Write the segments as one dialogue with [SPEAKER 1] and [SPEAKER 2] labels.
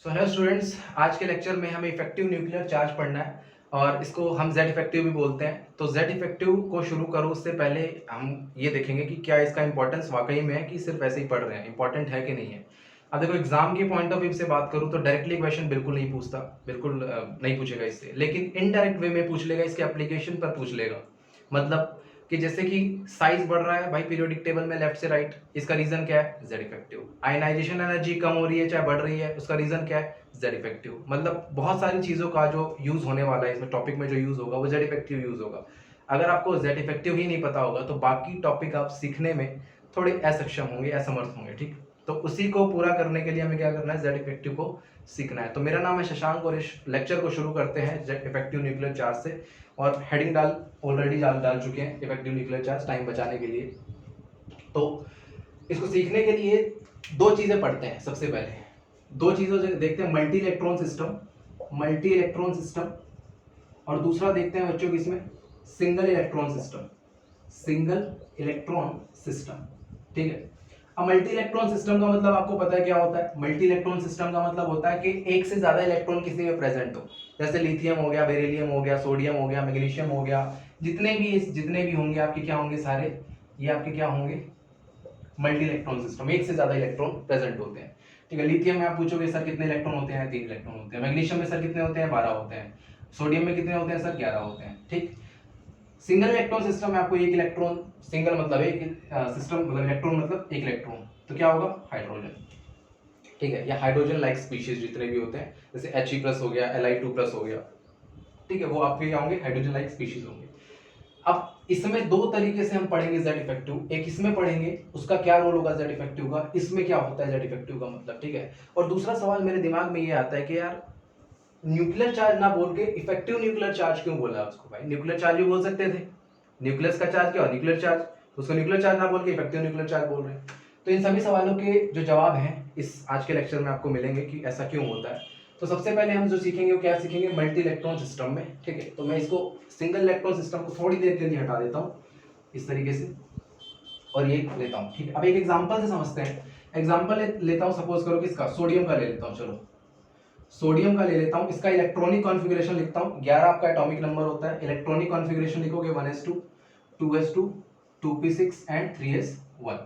[SPEAKER 1] Hello students, आज के lecture में हमें इफेक्टिव न्यूक्लियर चार्ज पढ़ना है और इसको हम जेड इफेक्टिव भी बोलते हैं। तो जेड इफेक्टिव को शुरू करूँ उससे पहले हम ये देखेंगे कि क्या इसका इंपॉर्टेंस वाकई में है कि सिर्फ ऐसे ही पढ़ रहे हैं, इंपॉर्टेंट है कि नहीं है। अब देखो, एग्जाम के पॉइंट ऑफ व्यू से बात करूँ तो डायरेक्टली क्वेश्चन बिल्कुल नहीं पूछता, बिल्कुल नहीं पूछेगा इससे, लेकिन इनडायरेक्ट वे में पूछ लेगा, इसके एप्लीकेशन पर पूछ लेगा। मतलब कि जैसे कि साइज बढ़ रहा है भाई पीरियोडिक टेबल में लेफ्ट से राइट, इसका रीजन क्या है? Z effective. आयनाइजेशन एनर्जी कम हो रही है चाहे बढ़ रही है, उसका रीजन क्या है? Z effective. मतलब बहुत सारी चीजों का जो यूज होने वाला है इसमें, टॉपिक में जो यूज होगा वो जेड इफेक्टिव यूज होगा। अगर आपको जेड इफेक्टिव ही नहीं पता होगा तो बाकी टॉपिक आप सीखने में थोड़े असक्षम होंगे, असमर्थ होंगे। ठीक, तो उसी को पूरा करने के लिए हमें क्या करना है? जेड इफेक्टिव को सीखना है। तो मेरा नाम है शशांक और इस लेक्चर को शुरू करते हैं जेड इफेक्टिव न्यूक्लियर चार्ज से। और हेडिंग ऑलरेडी डाल चुके हैं, इफेक्टिव न्यूक्लियर चार्ज, टाइम बचाने के लिए। तो इसको सीखने के लिए दो चीजें पढ़ते हैं। सबसे पहले दो चीजों से देखते हैं, मल्टी इलेक्ट्रॉन सिस्टम, और दूसरा देखते हैं बच्चों की इसमें सिंगल इलेक्ट्रॉन सिस्टम। ठीक है। अब मल्टी इलेक्ट्रॉन सिस्टम का मतलब आपको पता है क्या होता है? मल्टी इलेक्ट्रॉन सिस्टम का मतलब होता है कि एक से ज्यादा इलेक्ट्रॉन किसी में प्रेजेंट हो। जैसे लिथियम हो गया, बेरिलियम हो गया, सोडियम हो गया, मैग्नीशियम हो गया, जितने भी होंगे आपके क्या होंगे सारे, ये आपके क्या होंगे? Multi electron system. एक से ज्यादा इलेक्ट्रॉन प्रेजेंट होते हैं। ठीक है। लिथियम में आप पूछोगे सर कितने इलेक्ट्रॉन होते हैं? 3 इलेक्ट्रॉन होते हैं। मैग्नीशियम में सर कितने होते हैं? 12 होते हैं। सोडियम में कितने होते हैं सर? 11 होते हैं। ठीक। सिंगल इलेक्ट्रॉन सिस्टम में आपको एक इलेक्ट्रॉन, सिंगल मतलब एक सिस्टम, मतलब इलेक्ट्रॉन मतलब एक इलेक्ट्रॉन, तो क्या होगा? हाइड्रोजन। ठीक है। या हाइड्रोजन लाइक स्पीशीज जितने भी होते हैं, जैसे He+ हो गया, Li2+ हो गया, ठीक है, वो आपके क्या होंगे? हाइड्रोजन लाइक स्पीशीज होंगे। अब इसमें दो तरीके से हम पढ़ेंगे जेड इफेक्टिव। एक इसमें पढ़ेंगे उसका क्या रोल होगा जेड इफेक्टिव का, इसमें क्या होता है जेड इफेक्टिव का मतलब। ठीक है। और दूसरा सवाल मेरे दिमाग में ये आता है कि यार न्यूक्लियर चार्ज ना बोल के इफेक्टिव न्यूक्लियर चार्ज क्यों बोला उसको? भाई न्यूक्लियर चार्ज भी बोल सकते थे, न्यूक्लियस का चार्ज क्या हो? Nuclear charge. उसको न्यूक्लियर चार्ज ना बोल के इफेक्टिव न्यूक्लियर चार्ज बोल रहे हैं। तो इन सभी सवालों के जो जवाब हैं इस आज के लेक्चर में आपको मिलेंगे कि ऐसा क्यों होता है। तो सबसे पहले हम जो सीखेंगे वो क्या सीखेंगे? मल्टी इलेक्ट्रॉन सिस्टम में। ठीक है। तो मैं इसको सिंगल इलेक्ट्रॉन सिस्टम को थोड़ी देर के लिए हटा देता हूँ इस तरीके से, और ये लेता हूँ। ठीक है। अब एक एग्जांपल से समझते हैं। एग्जांपल लेता हूँ, सपोज करो कि इसका सोडियम का ले लेता हूँ। चलो सोडियम का ले लेता हूँ। इसका इलेक्ट्रॉनिक कॉन्फ़िगरेशन लिखता हूँ। 11 आपका एटॉमिक नंबर होता है। इलेक्ट्रॉनिक कॉन्फ़िगरेशन लिखोगे 1s2 2s2 2p6 and 3s1,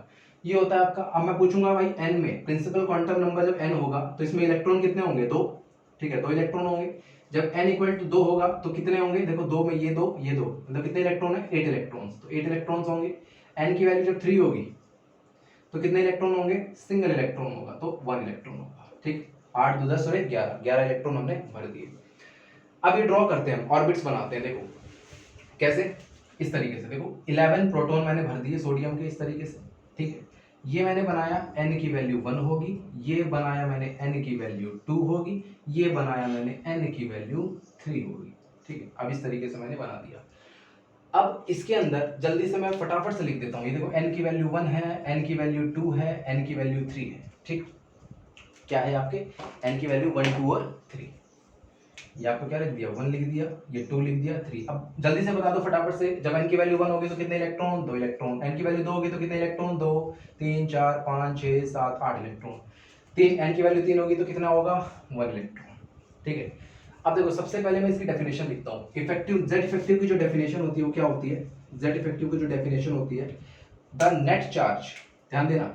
[SPEAKER 1] ये होता है आपका। अब मैं पूछूंगा भाई n में प्रिंसिपल क्वांटम नंबर जब n होगा तो इसमें इलेक्ट्रॉन कितने होंगे? 2। ठीक है, 2 इलेक्ट्रॉन होंगे। जब n इक्वल टू 2 होगा तो कितने होंगे? देखो 2 में ये 2 ये 2, मतलब कितने इलेक्ट्रॉन है? 8 इलेक्ट्रॉन्स। तो 8 इलेक्ट्रॉन्स होंगे। n की वैल्यू जब 3 होगी तो कितने इलेक्ट्रॉन होंगे? सिंगल इलेक्ट्रॉन होगा, तो 1 इलेक्ट्रॉन होगा। ठीक। 8 2 10 और 1 11, 11 इलेक्ट्रॉन हमने भर दिए। अब ये ड्रॉ करते हैं, हम ऑर्बिट्स बनाते हैं। देखो कैसे, इस तरीके से। देखो 11 प्रोटॉन मैंने भर दिए सोडियम के इस तरीके से। ठीक है। ये मैंने बनाया n की वैल्यू 1 होगी, ये बनाया मैंने n की वैल्यू 2 होगी, ये बनाया मैंने n की वैल्यू 3 होगी। ठीक है। अब इस तरीके से मैंने बना दिया। अब इसके अंदर जल्दी से मैं फटाफट से लिख देता हूँ। ये देखो n की वैल्यू 1 है, n की वैल्यू 2 है, n की वैल्यू 3 है। ठीक। क्या है आपके? n की वैल्यू 1 2 और 3। ये आपको क्या लिख दिया? 1 लिख दिया, ये 2 लिख दिया, 3। अब जल्दी से बता दो फटाफट से, जब n की वैल्यू 1 होगी तो कितने इलेक्ट्रॉन? 2 इलेक्ट्रॉन। n की वैल्यू 2 होगी तो कितने इलेक्ट्रॉन? 2 3 4 5 6 7 8 इलेक्ट्रॉन। 3 n की वैल्यू 3 होगी तो कितना होगा? 1 इलेक्ट्रॉन। ठीक है। अब देखो सबसे पहले मैं इसकी डेफिनेशन लिखता हूँ। इफेक्टिव जेड इफेक्टिव की जो डेफिनेशन होती है वो क्या होती है? जेड इफेक्टिव की जो डेफिनेशन होती है, द नेट चार्ज, ध्यान देना,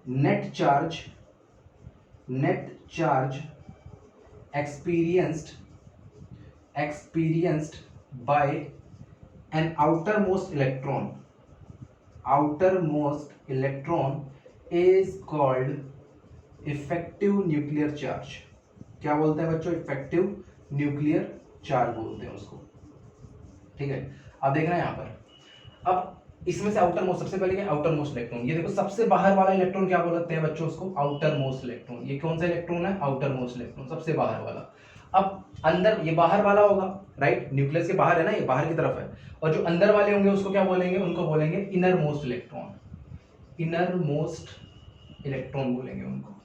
[SPEAKER 1] net charge experienced by an outermost electron is called effective nuclear charge। क्या बोलते हैं बच्चों? इफेक्टिव न्यूक्लियर चार्ज बोलते हैं उसको। ठीक है। अब देखना यहां पर, अब इसमें से आउटर मोस्ट, सबसे पहले क्या? Outer most electron. ये देखो सबसे बाहर वाला इलेक्ट्रॉन क्या बोलते हैं बच्चों? उसको आउटर मोस्ट इलेक्ट्रॉन। ये कौन सा इलेक्ट्रॉन है? आउटर मोस्ट इलेक्ट्रॉन, सबसे बाहर वाला। अब अंदर ये बाहर वाला होगा, राइट, न्यूक्लियस के बाहर है ना, ये बाहर की तरफ है। और जो अंदर वाले होंगे उसको क्या बोलेंगे? उनको बोलेंगे inner most electron. Inner most electron बोलेंगे उनको।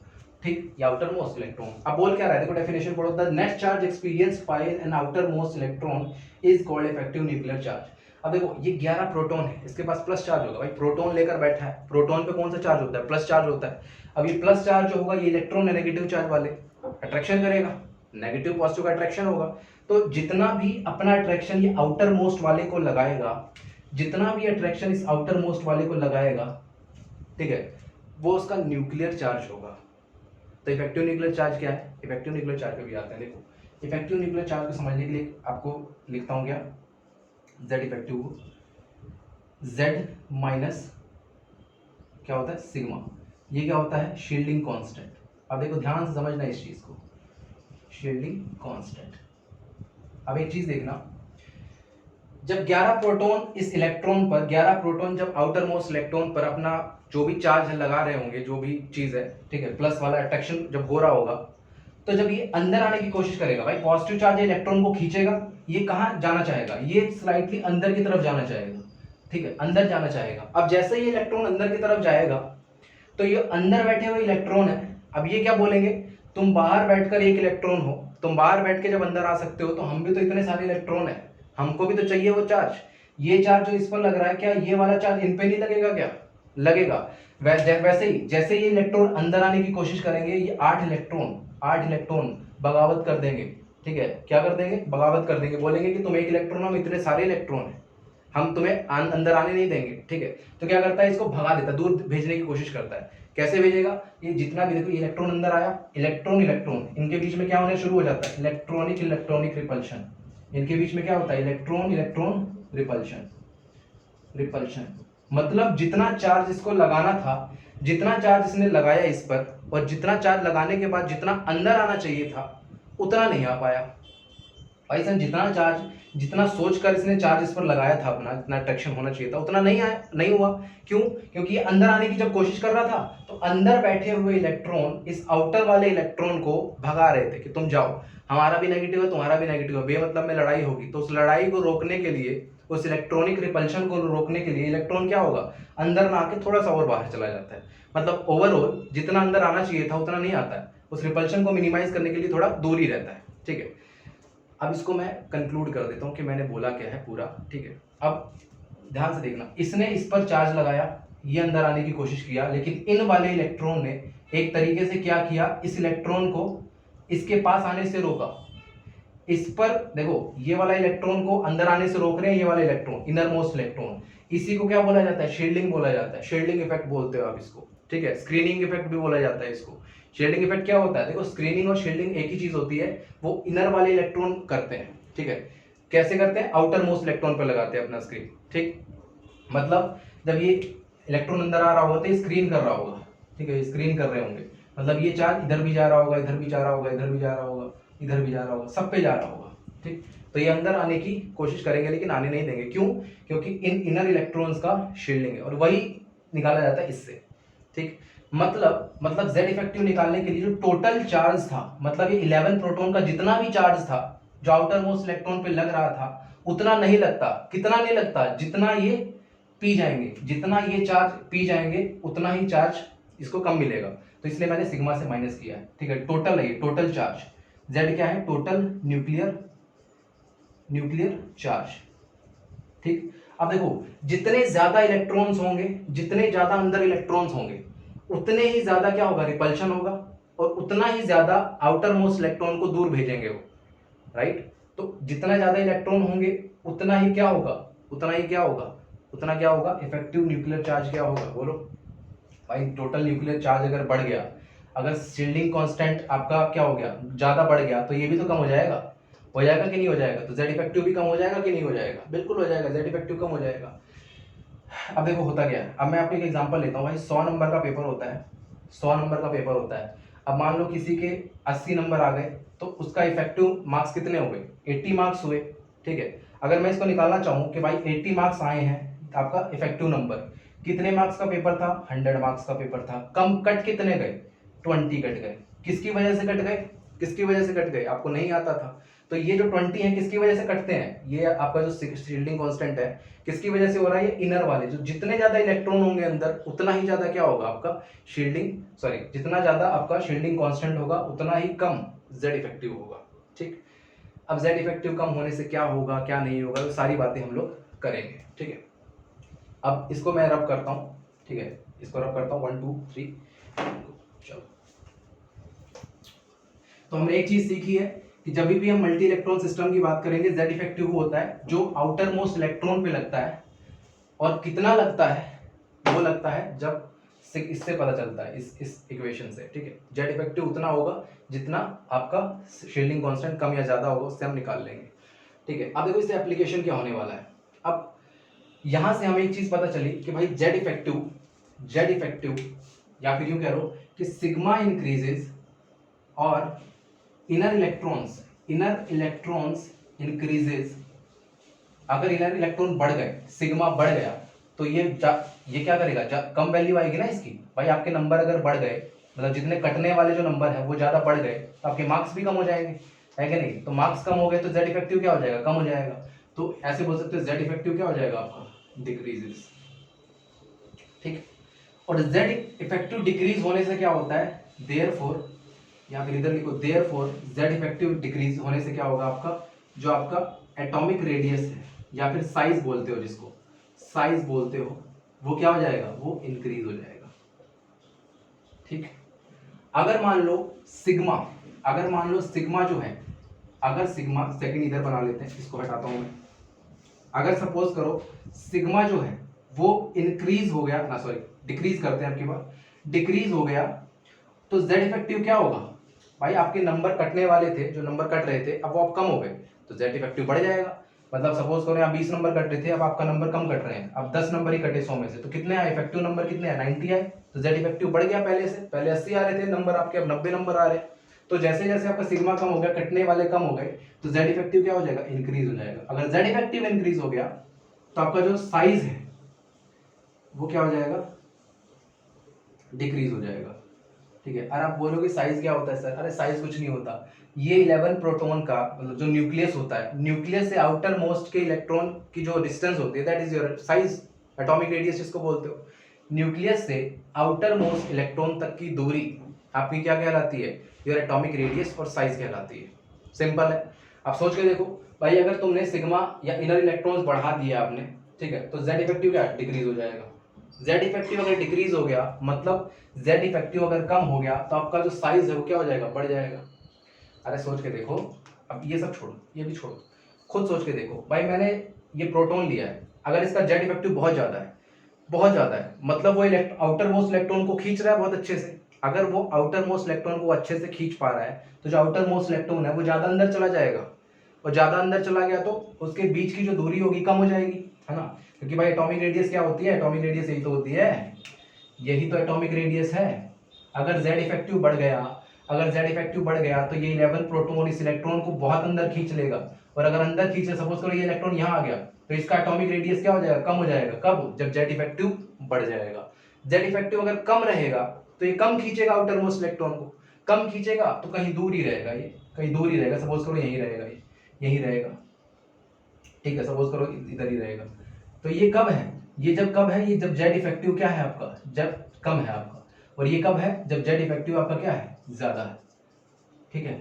[SPEAKER 1] ठीक, ये आउटर मोस्ट इलेक्ट्रॉन। अब बोल क्या रहा है? देखो डेफिनेशन पढ़ो, the net charge experienced by an outermost electron is called effective nuclear charge. अब देखो ये 11 प्रोटॉन है, इसके पास प्लस चार्ज होगा। भाई प्रोटॉन लेकर बैठा है, प्रोटॉन पे कौन सा चार्ज होता है? प्लस चार्ज होता है। अब ये प्लस चार्ज जो होगा ये इलेक्ट्रॉन है नेगेटिव चार्ज वाले, अट्रैक्शन करेगा, नेगेटिव पॉजिटिव का अट्रैक्शन होगा। तो जितना भी अपना अट्रैक्शन ये आउटर मोस्ट वाले को लगाएगा, जितना भी अट्रैक्शन इस आउटर मोस्ट वाले को लगाएगा, ठीक है, वो उसका न्यूक्लियर चार्ज होगा। तो इफेक्टिव न्यूक्लियर चार्ज क्या है? इफेक्टिव न्यूक्लियर चार्ज पे भी आते हैं। देखो इफेक्टिव न्यूक्लियर चार्ज को समझने के लिए आपको लिखता हूँ क्या, जेड इफेक्टिव को जेड माइनस क्या होता है सिग्मा, ये क्या होता है शील्डिंग कांस्टेंट। अब देखो ध्यान से समझना इस चीज को, शील्डिंग कांस्टेंट। अब एक चीज देखना, जब 11 प्रोटॉन इस इलेक्ट्रॉन पर, 11 प्रोटॉन जब आउटर मोस्ट इलेक्ट्रॉन पर अपना जो भी चार्ज लगा रहे होंगे, जो भी चीज है, ठीक है, प्लस वाला अट्रैक्शन जब हो रहा होगा, तो जब ये अंदर आने की कोशिश करेगा, भाई पॉजिटिव चार्ज इलेक्ट्रॉन को खींचेगा, ये कहाँ जाना चाहेगा, ये स्लाइटली अंदर की तरफ जाना चाहेगा, ठीक है, अंदर जाना चाहेगा। अब जैसे ये इलेक्ट्रॉन अंदर की तरफ जाएगा, तो ये अंदर बैठे हुए इलेक्ट्रॉन है, अब ये क्या बोलेंगे, तुम बाहर बैठकर एक इलेक्ट्रॉन हो, तुम बाहर बैठ के जब अंदर आ सकते हो, तो हम भी तो इतने सारे इलेक्ट्रॉन है, हमको भी तो चाहिए वो चार्ज। ये चार्ज जो इस पर लग रहा है, क्या ये वाला चार्ज इन पे नहीं लगेगा? क्या लगेगा? वैसे ही जैसे ये इलेक्ट्रॉन अंदर आने की कोशिश करेंगे, ये 8 इलेक्ट्रॉन बगावत कर देंगे, ठीक है, क्या कर देंगे, बगावत कर देंगे, बोलेंगे कि तुम एक इलेक्ट्रॉन, हम इतने सारे इलेक्ट्रॉन हैं, हम तुम्हें अंदर आने नहीं देंगे, ठीक है। तो क्या करता है, इसको भगा देता है, दूर भेजने की कोशिश करता है। कैसे भेजेगा, ये जितना भी देखो इलेक्ट्रॉन अंदर आया, इलेक्ट्रॉन इलेक्ट्रॉन इनके बीच में क्या होने शुरू हो जाता है, इलेक्ट्रॉनिक इलेक्ट्रॉनिक रिपल्शन, इनके बीच में क्या होता है, इलेक्ट्रॉन इलेक्ट्रॉन रिपल्शन, रिपल्शन। मतलब जितना चार्ज इसको लगाना था, जितना चार्ज इसने लगाया इस पर, और जितना चार्ज लगाने के बाद जितना अंदर आना चाहिए था, उतना नहीं आ पाया। भाई साहब जितना चार्ज, जितना सोचकर इसने चार्ज इस पर लगाया था अपना, जितना अट्रैक्शन होना चाहिए था, उतना नहीं आया, नहीं हुआ। क्यों? क्योंकि ये अंदर आने की जब कोशिश कर रहा था, तो अंदर बैठे हुए इलेक्ट्रॉन इस आउटर वाले इलेक्ट्रॉन को भगा रहे थे कि तुम जाओ, हमारा भी नेगेटिव है, तुम्हारा भी नेगेटिव है, बेमतलब में लड़ाई होगी। तो उस लड़ाई को रोकने के लिए, उस इलेक्ट्रॉनिक रिपल्शन को रोकने के लिए इलेक्ट्रॉन क्या होगा, अंदर ना आके थोड़ा सा और बाहर चला जाता है। मतलब ओवरऑल जितना अंदर आना चाहिए था उतना नहीं आता है, उस रिपल्शन को मिनिमाइज करने के लिए थोड़ा दूर ही रहता है, ठीक है। अब इसको मैं कंक्लूड कर देता हूं कि मैंने बोला क्या है पूरा, ठीक है। अब ध्यान से देखना, इसने इस पर चार्ज लगाया, ये अंदर आने की कोशिश किया, लेकिन इन वाले इलेक्ट्रॉन ने एक तरीके से क्या किया, इस इलेक्ट्रॉन को इसके पास आने से रोका। इस पर देखो, ये वाला इलेक्ट्रॉन को अंदर आने से रोक रहे हैं ये वाला इलेक्ट्रॉन, इनर मोस्ट इलेक्ट्रॉन। इसी को क्या बोला जाता है, शील्डिंग बोला जाता है, शील्डिंग इफेक्ट बोलते हो आप इसको, ठीक है। स्क्रीनिंग इफेक्ट भी बोला जाता है इसको। शील्डिंग इफेक्ट क्या होता है, देखो स्क्रीनिंग और शील्डिंग एक ही चीज होती है, वो इनर वाले इलेक्ट्रॉन करते हैं, ठीक है। कैसे करते हैं, आउटर मोस्ट इलेक्ट्रॉन पर लगाते हैं अपना स्क्रीन, ठीक। मतलब जब ये इलेक्ट्रॉन अंदर आ रहा होगा तो ये स्क्रीन कर रहा होगा, ठीक है, स्क्रीन कर रहे होंगे। मतलब ये चार्ज इधर भी जा रहा होगा, इधर भी जा रहा होगा, इधर भी जा रहा होगा, इधर भी जा रहा होगा, सब पे जा रहा होगा, ठीक। तो ये अंदर आने की कोशिश करेंगे लेकिन आने नहीं देंगे। क्यों? क्योंकि इन इनर इलेक्ट्रॉन्स का शील्डिंग है, और वही निकाला जाता है इससे, ठीक। मतलब Z इफेक्टिव निकालने के लिए जो टोटल चार्ज था, मतलब ये 11 प्रोटॉन का जितना भी चार्ज था जो आउटर मोस्ट इलेक्ट्रॉन पे लग रहा था, उतना नहीं लगता। कितना नहीं लगता, जितना ये पी जाएंगे, जितना ये चार्ज पी जाएंगे उतना ही चार्ज इसको कम मिलेगा। तो इसलिए मैंने सिग्मा से माइनस किया है, ठीक है। टोटल है ये, टोटल चार्ज। Z क्या है, टोटल न्यूक्लियर चार्ज, ठीक। अब देखो जितने ज्यादा इलेक्ट्रॉन्स होंगे, जितने ज्यादा अंदर इलेक्ट्रॉन्स होंगे, उतने ही ज्यादा क्या होगा, रिपल्शन होगा, और उतना ही ज्यादा आउटर मोस्ट इलेक्ट्रॉन को दूर भेजेंगे वो, राइट। तो जितना ज्यादा इलेक्ट्रॉन होंगे उतना ही क्या होगा, उतना क्या होगा, इफेक्टिव न्यूक्लियर चार्ज क्या होगा, बोलो भाई। टोटल न्यूक्लियर चार्ज अगर बढ़ गया, अगर शील्डिंग कांस्टेंट आपका क्या हो गया, ज्यादा बढ़ गया, तो ये भी तो कम हो जाएगा कि नहीं हो जाएगा। तो Z इफेक्टिव भी कम हो जाएगा कि नहीं हो जाएगा, बिल्कुल हो जाएगा, Z इफेक्टिव कम हो जाएगा। अब देखो होता क्या है, अब मैं आपको एक एग्जांपल लेता हूँ भाई। 100 नंबर का पेपर होता है, 100 नंबर का पेपर होता है। अब मान लो किसी के 80 नंबर आ गए, तो उसका इफेक्टिव मार्क्स कितने हो गए, 80 मार्क्स हुए, ठीक है। अगर मैं इसको निकालना चाहूँ कि भाई 80 मार्क्स आए हैं, आपका इफेक्टिव नंबर, कितने मार्क्स का पेपर था, 100 मार्क्स का पेपर था, कम कट कितने गए, 20 कट गए। किसकी वजह से कट गए, किसकी वजह से कट गए, आपको नहीं आता था। तो ये जो 20 है किसकी वजह से कटते हैं, ये आपका जो शील्डिंग कांस्टेंट है किसकी वजह से हो रहा है, ये इनर वाले, जो जितने ज्यादा इलेक्ट्रॉन होंगे अंदर उतना ही ज्यादा क्या होगा आपका जितना ज्यादा आपका शील्डिंग कांस्टेंट होगा उतना ही कम Z इफेक्टिव होगा, ठीक। अब Z इफेक्टिव कम होने से क्या होगा क्या नहीं होगा, तो सारी बातें हम लोग करेंगे, ठीक है। अब इसको मैं रब करता हूँ, ठीक है, इसको रब करता हूँ 1 2 3, चलो। तो हमने एक चीज सीखी है कि जब भी हम मल्टी इलेक्ट्रॉन सिस्टम की बात करेंगे, जेड इफेक्टिव वो होता है जो आउटर मोस्ट इलेक्ट्रॉन पे लगता है, और कितना लगता है वो लगता है जब इससे पता चलता है, इस इक्वेशन से, ठीक है। जेड इफेक्टिव उतना होगा जितना आपका शील्डिंग कांस्टेंट कम या ज्यादा होगा, उससे हम निकाल लेंगे, ठीक है। अब देखो इससे एप्लीकेशन क्या होने वाला है। अब यहां से हमें एक चीज पता चली कि भाई जेड इफेक्टिव या फिर यूं कह लो कि सिग्मा इंक्रीजेस और इनर इलेक्ट्रॉन्स इंक्रीजेस। अगर इनर इलेक्ट्रॉन बढ़ गए, सिग्मा बढ़ गया, तो ये क्या करेगा, कम वैल्यू आएगी ना इसकी। भाई आपके नंबर अगर बढ़ गए, मतलब जितने कटने वाले जो नंबर है वो ज्यादा बढ़ गए, तो आपके मार्क्स भी कम हो जाएंगे, है कि नहीं। तो मार्क्स कम हो गए तो जेड इफेक्टिव क्या हो जाएगा, कम हो जाएगा। तो ऐसे बोल सकते हो जेड इफेक्टिव क्या हो जाएगा आपका, डिक्रीजेस, ठीक। और जेड इफेक्टिव डिक्रीज होने से क्या होता है, देयरफॉर, या फिर इधर लिखो देयरफॉर, जेड इफेक्टिव डिक्रीज होने से क्या होगा आपका, जो आपका एटॉमिक रेडियस है या फिर साइज बोलते हो, जिसको साइज बोलते हो, वो क्या हो जाएगा, वो इंक्रीज हो जाएगा, ठीक। अगर मान लो सिग्मा जो है, अगर सिग्मा, सेकंड इधर बना लेते हैं, इसको हटाता हूं मैं। अगर सपोज करो सिग्मा जो है वो इंक्रीज हो गया ना, सॉरी डिक्रीज करते हैं आपकी बात, डिक्रीज हो गया, तो जेड इफेक्टिव क्या होगा, भाई आपके नंबर कटने वाले थे, जो नंबर कट रहे थे अब वो अब कम हो गए, तो जेड इफेक्टिव बढ़ जाएगा। मतलब सपोज करो यहाँ 20 नंबर कट रहे थे, अब आपका नंबर कम कट रहे हैं, अब 10 नंबर ही कटे 100 में से, तो कितने आए इफेक्टिव नंबर, कितने आए, 90 आए। तो जेड इफेक्टिव बढ़ गया पहले से, पहले 80 आ रहे थे नंबर आपके, अब 90 नंबर आ रहे हैं। तो जैसे जैसे आपका सिग्मा कम हो गया, कटने वाले कम हो गए, तो जेड इफेक्टिव क्या हो जाएगा, इंक्रीज हो जाएगा। अगर जेड इफेक्टिव इंक्रीज हो गया तो आपका जो साइज है वो क्या हो जाएगा, डिक्रीज हो जाएगा, ठीक है। और आप बोलोगे साइज क्या होता है सर, अरे साइज कुछ नहीं होता, ये 11 प्रोटॉन का मतलब जो न्यूक्लियस होता है, न्यूक्लियस से आउटर मोस्ट के इलेक्ट्रॉन की जो डिस्टेंस होती है, that is your size, atomic radius जिसको बोलते हो। न्यूक्लियस से आउटर मोस्ट इलेक्ट्रॉन तक की दूरी आपकी क्या कहलाती है, योर एटॉमिक रेडियस और साइज कहलाती है। सिंपल है। आप सोच के देखो भाई, अगर तुमने सिग्मा या इनर इलेक्ट्रॉन्स बढ़ा दिया आपने, ठीक है, तो जेड इफेक्टिव क्या डिक्रीज हो जाएगा। जेड इफेक्टिव अगर डिक्रीज हो गया, मतलब जेड इफेक्टिव अगर कम हो गया, तो आपका जो साइज है वो क्या हो जाएगा, बढ़ जाएगा। अरे सोच के देखो, अब ये सब छोड़ो, ये भी छोड़ो, खुद सोच के देखो भाई, मैंने ये प्रोटॉन लिया है, अगर इसका जेड इफेक्टिव बहुत ज्यादा है, बहुत ज्यादा है, मतलब वो आउटर मोस्ट इलेक्ट्रॉन को खींच रहा है बहुत अच्छे से। अगर वो आउटर मोस्ट इलेक्ट्रॉन को अच्छे से खींच पा रहा है, तो जो आउटर मोस्ट इलेक्ट्रॉन है वो ज्यादा अंदर चला जाएगा, और ज्यादा अंदर चला गया तो उसके बीच की जो दूरी होगी कम हो जाएगी, है ना। क्योंकि भाई एटॉमिक रेडियस क्या होती है, एटॉमिक रेडियस यही तो होती है, यही तो एटॉमिक रेडियस है। अगर जेड इफेक्टिव बढ़ गया, तो ये 11 प्रोटॉन इस इलेक्ट्रॉन को बहुत अंदर खींच लेगा, और अगर अंदर खींचे, सपोज करो ये इलेक्ट्रॉन यहाँ आ गया, तो इसका एटॉमिक रेडियस क्या हो जाएगा, कम हो जाएगा। कब, जब जेड इफेक्टिव बढ़ जाएगा। जेड इफेक्टिव अगर कम रहेगा तो ये कम खींचेगा आउटर मोस्ट इलेक्ट्रॉन को, कम खींचेगा तो कहीं दूर ही रहेगा, ये कहीं दूर ही रहेगा, सपोज करो यहीं रहेगा, ये यहीं रहेगा, ठीक है, सपोज करो इधर ही रहेगा। तो ये कब है, ये जब कब है, ये जब जेड इफेक्टिव क्या है आपका, जब कम है आपका, और ये कब है, जब जेड इफेक्टिव आपका क्या है, ज्यादा है, ठीक है।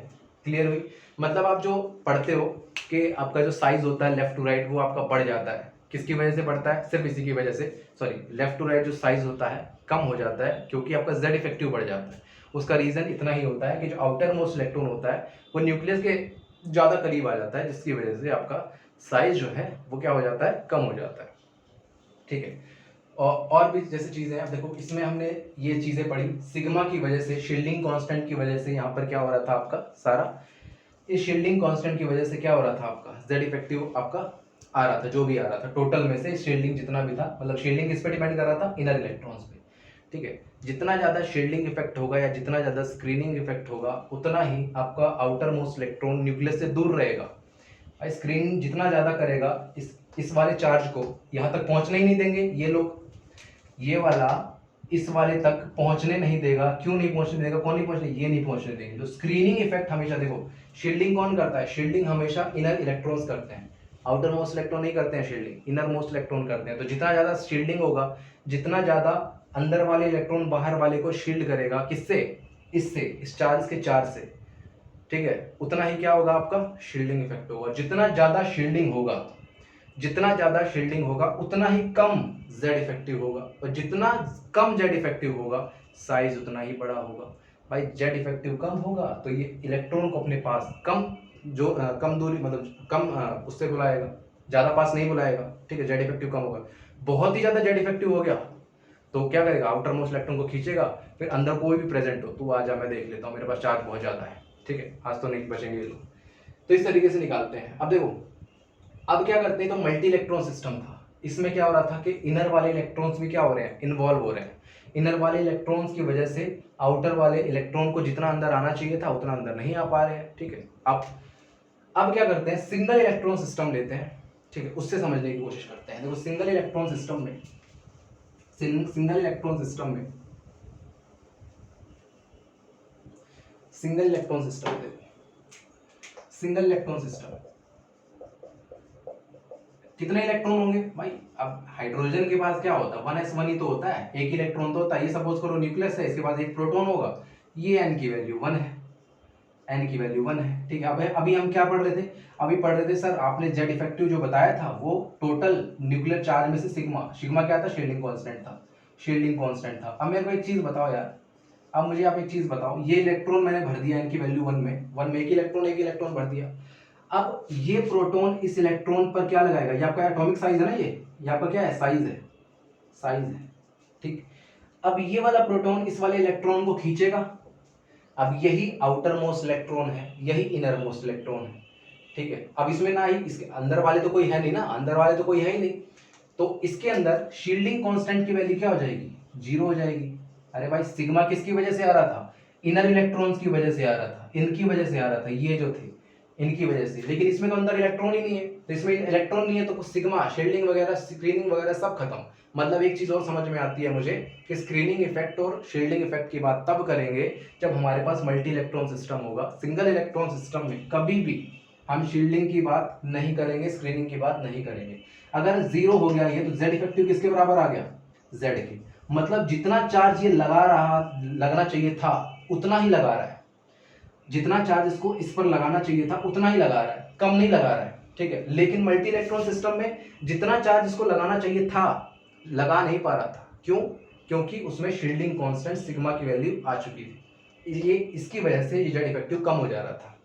[SPEAKER 1] क्लियर हुई। मतलब आप जो पढ़ते हो कि आपका जो साइज होता है लेफ्ट टू राइट, वो आपका बढ़ जाता है, किसकी वजह से बढ़ता है, सिर्फ इसी की वजह से, सॉरी, लेफ्ट टू राइट जो साइज होता है कम हो जाता है क्योंकि आपका जेड इफेक्टिव बढ़ जाता है। उसका रीजन इतना ही होता है कि जो आउटर मोस्ट इलेक्ट्रॉन होता है वो न्यूक्लियस के ज्यादा करीब आ जाता है, जिसकी वजह से आपका साइज जो है वो क्या हो जाता है, कम हो जाता है, ठीक है। और भी जैसे चीजें हैं, देखो इसमें हमने ये चीजें पढ़ी, सिग्मा की वजह से, शील्डिंग कांस्टेंट की वजह से यहाँ पर क्या हो रहा था आपका सारा, इस शील्डिंग कांस्टेंट की वजह से क्या हो रहा था आपका, जेड इफेक्टिव आपका आ रहा था, जो भी आ रहा था टोटल में से शील्डिंग जितना भी था, मतलब शील्डिंग किस पे डिपेंड कर रहा था, इनर इलेक्ट्रॉन्स पे, ठीक है। जितना ज्यादा शील्डिंग इफेक्ट होगा या जितना ज्यादा स्क्रीनिंग इफेक्ट होगा, उतना ही आपका आउटर मोस्ट इलेक्ट्रॉन न्यूक्लियस से दूर रहेगा। स्क्रीन जितना ज्यादा करेगा, इस वाले चार्ज को यहाँ तक पहुंचने ही नहीं देंगे ये लोग, ये वाला इस वाले तक पहुंचने नहीं देगा। क्यों नहीं पहुंचने देगा, कौन नहीं पहुंचने, ये नहीं पहुंचने देंगे। तो स्क्रीनिंग इफेक्ट हमेशा, देखो शील्डिंग कौन करता है, शील्डिंग हमेशा इनर इलेक्ट्रॉन्स करते हैं, आउटर मोस्ट इलेक्ट्रॉन नहीं करते हैं शील्डिंग, इनर मोस्ट इलेक्ट्रॉन करते हैं। तो जितना ज्यादा शील्डिंग होगा, जितना ज्यादा अंदर वाले इलेक्ट्रॉन बाहर वाले को शील्ड करेगा, किससे, इससे, इस चार्ज के चार्ज से, ठीक है, उतना ही क्या होगा आपका शील्डिंग इफेक्ट होगा। जितना ज्यादा शील्डिंग होगा उतना ही कम जेड इफेक्टिव होगा, और जितना कम जेड इफेक्टिव होगा साइज उतना ही बड़ा होगा। भाई जेड इफेक्टिव कम होगा तो ये इलेक्ट्रॉन को अपने पास कम दूरी मतलब उससे बुलाएगा, ज़्यादा पास नहीं बुलाएगा, ठीक है, जेड इफेक्टिव कम होगा। बहुत ही ज़्यादा जेड इफेक्टिव हो गया तो क्या करेगा, आउटर मोस्ट इलेक्ट्रॉन को खींचेगा, फिर अंदर कोई भी प्रेजेंट हो, तू आ जा मैं देख लेता हूँ, मेरे पास चार्ज बहुत ज़्यादा है, ठीक है, आज तो नहीं बचेंगे ये लोग। तो इस तरीके से निकालते हैं। अब देखो, अब क्या करते हैं, तो मल्टी इलेक्ट्रॉन सिस्टम था, इसमें क्या हो रहा था कि इनर वाले इलेक्ट्रॉन्स भी क्या हो रहे हैं, इन्वॉल्व हो रहे हैं। इनर वाले इलेक्ट्रॉन्स की वजह से आउटर वाले इलेक्ट्रॉन को जितना अंदर आना चाहिए था उतना अंदर नहीं आ पा रहे हैं, ठीक है। अब क्या करते हैं, सिंगल इलेक्ट्रॉन सिस्टम लेते हैं, ठीक है, उससे समझने की कोशिश करते हैं। देखो सिंगल इलेक्ट्रॉन सिस्टम में सिंगल इलेक्ट्रॉन सिस्टम में single electron system single electron system कितने इलेक्ट्रॉन होंगे भाई। अब हाइड्रोजन के पास क्या होता है, 1s1 ही तो होता है, एक इलेक्ट्रॉन तो होता है। ये सपोज करो न्यूक्लियस है, इसके पास एक प्रोटॉन होगा, ये n की वैल्यू 1 है, n की वैल्यू 1 है, ठीक है। अब अभी हम क्या पढ़ रहे थे, अभी पढ़ रहे थे सर आपने जेड इफेक्टिव जो बताया था वो टोटल न्यूक्लियर चार्ज में से सिग्मा क्या था, शील्डिंग कांस्टेंट था, शील्डिंग कांस्टेंट था। अब मेरे को एक चीज बताओ यार, अब मुझे आप एक चीज बताओ, ये इलेक्ट्रॉन मैंने भर दिया n की वैल्यू 1 में एक इलेक्ट्रॉन भर दिया। अब ये प्रोटॉन इस इलेक्ट्रॉन पर क्या लगाएगा, ये आपका एटॉमिक साइज है ना, ये आपका क्या है, साइज है, ठीक। अब ये वाला प्रोटॉन इस वाले इलेक्ट्रॉन को खींचेगा। अब यही आउटर मोस्ट इलेक्ट्रॉन है, यही इनर मोस्ट इलेक्ट्रॉन है, ठीक है। अब इसमें ना ही इसके अंदर वाले तो कोई है नहीं ना, अंदर वाले तो कोई है ही नहीं, तो इसके अंदर शील्डिंग कांस्टेंट की वैल्यू क्या हो जाएगी, 0 हो जाएगी। अरे भाई सिग्मा किसकी वजह से आ रहा था, इनर इलेक्ट्रॉन्स की वजह से आ रहा था, इनकी वजह से आ रहा था, ये जो थे इनकी वजह से। लेकिन इसमें तो अंदर इलेक्ट्रॉन ही नहीं है, तो इसमें इलेक्ट्रॉन नहीं है तो सिग्मा, शील्डिंग वगैरह, स्क्रीनिंग वगैरह सब खत्म। मतलब एक चीज और समझ में आती है मुझे कि स्क्रीनिंग इफेक्ट और शील्डिंग इफेक्ट की बात तब करेंगे जब हमारे पास मल्टी इलेक्ट्रॉन सिस्टम होगा। सिंगल इलेक्ट्रॉन सिस्टम में कभी भी हम शील्डिंग की बात नहीं करेंगे, स्क्रीनिंग की बात नहीं करेंगे। अगर 0 हो गया ये तो जेड इफेक्टिव किसके बराबर आ गया, जेड के। मतलब जितना चार्ज ये लगना चाहिए था उतना ही लगा रहा है, जितना चार्ज इसको इस पर लगाना चाहिए था उतना ही लगा रहा है, कम नहीं लगा रहा है, ठीक है। लेकिन मल्टी इलेक्ट्रॉन सिस्टम में जितना चार्ज इसको लगाना चाहिए था लगा नहीं पा रहा था, क्यों, क्योंकि उसमें शील्डिंग कांस्टेंट सिग्मा की वैल्यू आ चुकी थी, ये इसकी वजह से जेड इफेक्टिव कम हो जा रहा था,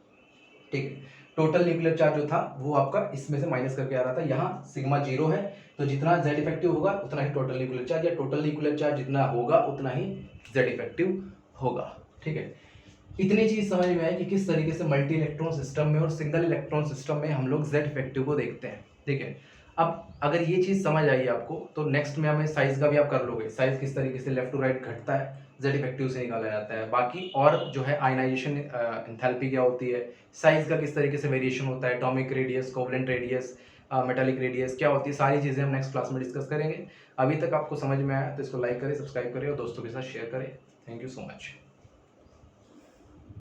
[SPEAKER 1] ठीक है। टोटल न्यूक्लियर चार्ज जो था वो आपका इसमें से माइनस करके आ रहा था, यहाँ सिग्मा 0 है तो जितना जेड इफेक्टिव होगा उतना ही टोटल न्यूक्लियर चार्ज, या टोटल न्यूक्लियर चार्ज जितना होगा उतना ही जेड इफेक्टिव होगा, ठीक है। इतनी चीज समझ में आई कि किस तरीके से मल्टी इलेक्ट्रॉन सिस्टम में और सिंगल इलेक्ट्रॉन सिस्टम में हम लोग जेड इफेक्टिव को देखते हैं, ठीक है। अब अगर ये चीज समझ आई आपको तो नेक्स्ट में हमें साइज का भी आप कर लोगे, साइज किस तरीके से लेफ्ट टू राइट घटता है, जेड इफेक्टिव से निकाला जाता है। बाकी और जो है आयनाइजेशन एंथैल्पी क्या होती है, साइज का किस तरीके से वेरिएशन होता है, atomic radius, covalent radius, metallic radius क्या होती है, सारी चीज़ें हम नेक्स्ट क्लास में डिस्कस करेंगे। अभी तक आपको समझ में आया तो इसको लाइक करें, सब्सक्राइब करें और दोस्तों के साथ शेयर करें। Thank you so much.